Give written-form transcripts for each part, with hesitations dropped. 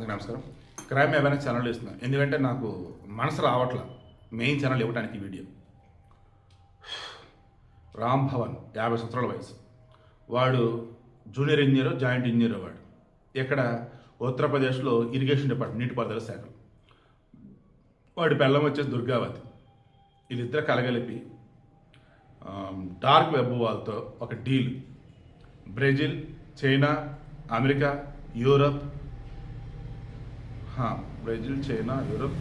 అందుకు నమస్కారం. Crime awareness channel ఇస్తున్నాను, ఎందుకంటే నాకు మనసు రావట్ల మెయిన్ ఛానల్ ఇవ్వడానికి వీడియో. రామ్ భవన్ 50 సంవత్సరాల వయసు, వాడు జూనియర్ ఇంజనీర్, జాయింట్ ఇంజనీర్. వాడు ఇక్కడ ఉత్తరప్రదేశ్లో ఇరిగేషన్ డిపార్ట్మెంట్, నీటిపారుదల శాఖ. వాడి పెళ్ళం వచ్చేసి దుర్గావతి. వీళ్ళిద్దరు కలగలిపి డార్క్ వెబ్ వాళ్ళతో ఒక deal. Brazil, China, America, Europe, Brazil, China, Europe,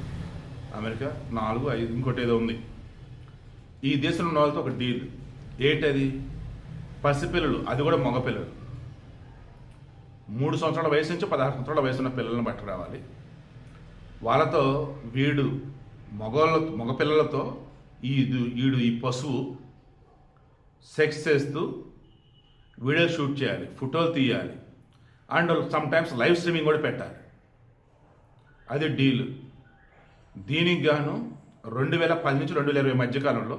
America 4, 5 ఇంకోటి ఏదో ఉంది. ఈ దేశంలో ఉన్న వాళ్ళతో ఒక డీల్. ఏంటది? పసిపిల్లలు, అది కూడా మగపిల్లలు, 3 సంవత్సరాల వయసు నుంచి 16 సంవత్సరాల వయసు ఉన్న పిల్లలను బట్టి రావాలి. వాళ్ళతో వీడు మగపిల్లలతో ఈ పశువు సెక్స్ చేస్తూ వీడియో షూట్ చేయాలి, ఫోటోలు తీయాలి, and some times live streaming కూడా పెట్టాలి. అది డీల్. దీనికి గాను 2010 నుంచి 2020 మధ్యకాలంలో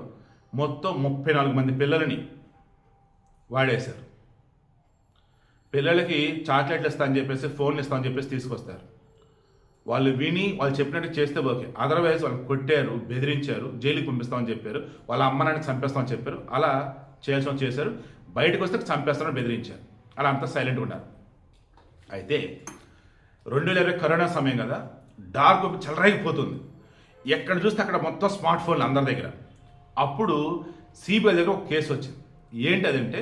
మొత్తం 34 మంది పిల్లలని వాడేశారు. పిల్లలకి చాక్లెట్లు ఇస్తామని చెప్పేసి, ఫోన్లు ఇస్తామని చెప్పేసి తీసుకొస్తారు. వాళ్ళు విని వాళ్ళు చెప్పినట్టు చేస్తే ఓకే, అదర్వైజ్ వాళ్ళు కొట్టారు, బెదిరించారు, జైలుకి పంపిస్తామని చెప్పారు, వాళ్ళ అమ్మ నాన్నని చంపేస్తామని చెప్పారు. అలా చేయాల్సిన చేశారు. బయటకు వస్తే చంపేస్తామని బెదిరించారు. అలా అంతా సైలెంట్గా ఉన్నారు. అయితే 2020 కరోనా సమయం కదా, డార్క్ వెబ్ చెలరైపోతుంది. ఎక్కడ చూస్తే అక్కడ మొత్తం స్మార్ట్ ఫోన్లు అందరి దగ్గర. అప్పుడు సిబిఐ దగ్గర ఒక కేసు వచ్చింది. ఏంటి అదంటే,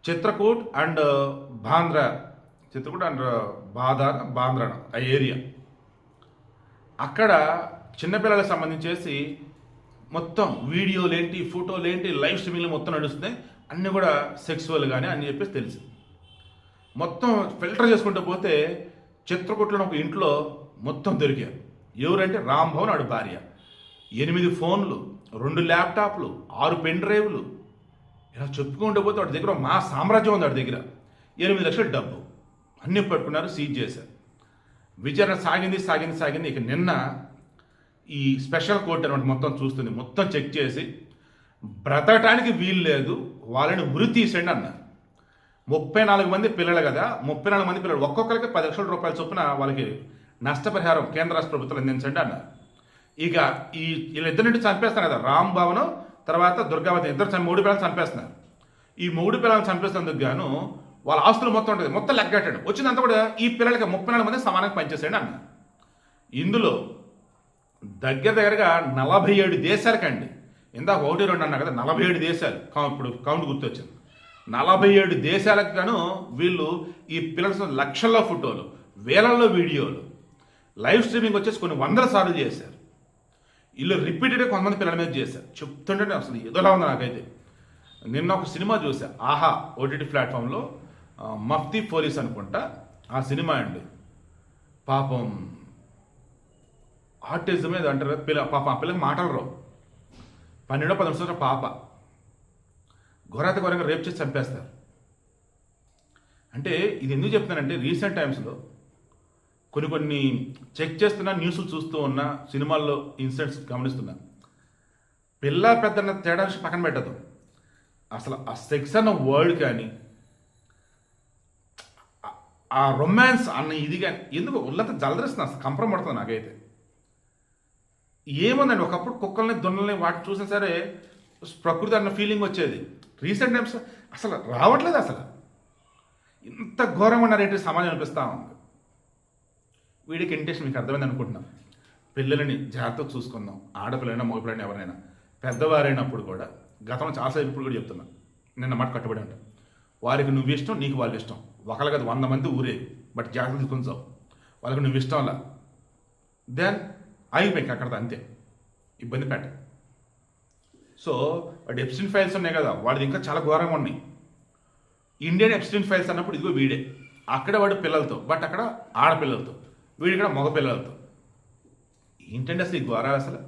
చిత్రకూట్ అండ్ బాంద్రా ఆ ఏరియా, అక్కడ చిన్నపిల్లలకు సంబంధించేసి మొత్తం వీడియోలేంటి, ఫోటోలేంటి, లైవ్ స్ట్రీమింగ్లు మొత్తం నడుస్తున్నాయి. అన్నీ కూడా సెక్సువల్ కానీ అని చెప్పేసి తెలిసి మొత్తం ఫిల్టర్ చేసుకుంటూ పోతే చిత్రకూట్లో ఒక ఇంట్లో మొత్తం దొరికారు. ఎవరంటే రామ్ భవన్, ఆడు భార్య. 8 ఫోన్లు, 2 ల్యాప్టాప్లు, 6 పెన్ డ్రైవ్లు, ఇలా చెప్పుకుంటూ పోతే వాడి దగ్గర మా సామ్రాజ్యం ఉంది. వాడి దగ్గర 8 లక్షల డబ్బు అన్నీ పట్టుకున్నారు, సీజ్ చేశారు. విచారణ సాగింది. ఇక నిన్న ఈ స్పెషల్ కోర్ట్ అనమాట మొత్తం చూస్తుంది. మొత్తం చెక్ చేసి బ్రతకటానికి వీలు లేదు, వాళ్ళని ఉరి తీసేయండి అన్నారు. 34 మంది పిల్లలు కదా, 34 మంది పిల్లలు ఒక్కొక్కరికి 10 లక్షల రూపాయల చొప్పున వాళ్ళకి నష్టపరిహారం కేంద్ర రాష్ట్ర ప్రభుత్వాలు అందించండి అన్నారు. ఇక వీళ్ళిద్దరి నుండి చంపేస్తున్నారు కదా, రామ్ భవన్ తర్వాత దుర్గావతి, 3 పిల్లలు చంపేస్తున్నారు. ఈ 3 పిల్లలను చంపేసినందుకు గాను వాళ్ళ ఆస్తులు మొత్తం ఉంటుంది, మొత్తం లెక్కటాడు. వచ్చినంత కూడా ఈ పిల్లలకి 34 మంది సమానంగా పనిచేసేయండి అన్నారు. ఇందులో దగ్గరగా 47 దేశాలకండి, ఇందాక 1, 2 అన్నా కదా, 47 దేశాలు. ఇప్పుడు కౌంట్ గుర్తొచ్చింది. 47 దేశాలకు గాను వీళ్ళు ఈ పిల్లల లక్షల్లో ఫోటోలు, వేలల్లో వీడియోలు, లైవ్ స్ట్రీమింగ్ వచ్చేసి కొన్ని 100 సార్లు చేశారు. వీళ్ళు రిపీటెడ్గా కొంతమంది పిల్లల మీద చేశారు. చెప్తుంటే అసలు ఏదోలా ఉంది నాకైతే. నిన్న ఒక సినిమా చూసా, ఆహా ఓటీటీ ప్లాట్ఫామ్లో, మఫ్తీ పోలీస్ అనుకుంటా ఆ సినిమా అండి. పాపం ఆర్టిజం మీద అంటారు కదా, పాపం ఆ పిల్లకి మాటలు రావు. 12-13 సంవత్సరాల పాప ఘోరంగా రేప్ చేసి చంపేస్తారు. అంటే ఇది ఎందుకు చెప్తున్నానంటే, రీసెంట్ టైమ్స్లో కొన్ని చెక్ చేస్తున్నా, న్యూస్లు చూస్తూ ఉన్నా, సినిమాల్లో ఇన్సిడెంట్స్ గమనిస్తున్నా. పిల్ల పెద్ద తేడా పక్కన పెట్టదు, అసలు ఆ సెక్స్ అన్న వర్డ్ కానీ, ఆ రొమాన్స్ అన్న ఇది కానీ ఎందుకు ఉల్లంత జలదరిస్తుంది, అసలు కంపరం పడుతుంది నాకైతే. ఏముందండి, ఒకప్పుడు కుక్కల్ని, దున్నల్ని వాటిని చూసినా సరే ప్రకృతి అన్న ఫీలింగ్ వచ్చేది. రీసెంట్ టైమ్స్ అసలు రావట్లేదు. అసలు ఇంత ఘోరంగా ఉన్నారేంటి సమాజం అనిపిస్తూ ఉంది. వీడికి ఇంటెన్షన్ మీకు అర్థమైంది అనుకుంటున్నాం. పిల్లలని జాగ్రత్తగా చూసుకుందాం, ఆడపిల్లైనా మగపిల్లైనా ఎవరైనా. పెద్దవారైనప్పుడు కూడా, గతంలో చాలాసేపు ఇప్పుడు కూడా చెప్తున్నా, నిన్న మాట కట్టుబడి ఉంటాం. వారికి నువ్వు ఇష్టం, నీకు వాళ్ళు ఇష్టం. ఒకళ్ళ కదా 100 మంది ఊరేగి, బట్ జాగ్రత్త తీసుకుంటావు. వాళ్ళకి నువ్వు ఇష్టం అలా, దెన్ అయిపోయి అక్కడ అంతే, ఇబ్బంది పెట్ట. సో వాడు ఎప్స్టీన్ ఫైల్స్ ఉన్నాయి కదా, వాడిది ఇంకా చాలా ఘోరంగా ఉన్నాయి. ఇండియన్ ఎప్స్టీన్ ఫైల్స్ అన్నప్పుడు ఇదిగో వీడే. అక్కడ వాడు పిల్లలతో, బట్ అక్కడ ఆడపిల్లలతో, వీడి ఇక్కడ మగ పిల్లలతో. ఏంటంటే అసలు ఈ ఘోర అసలు.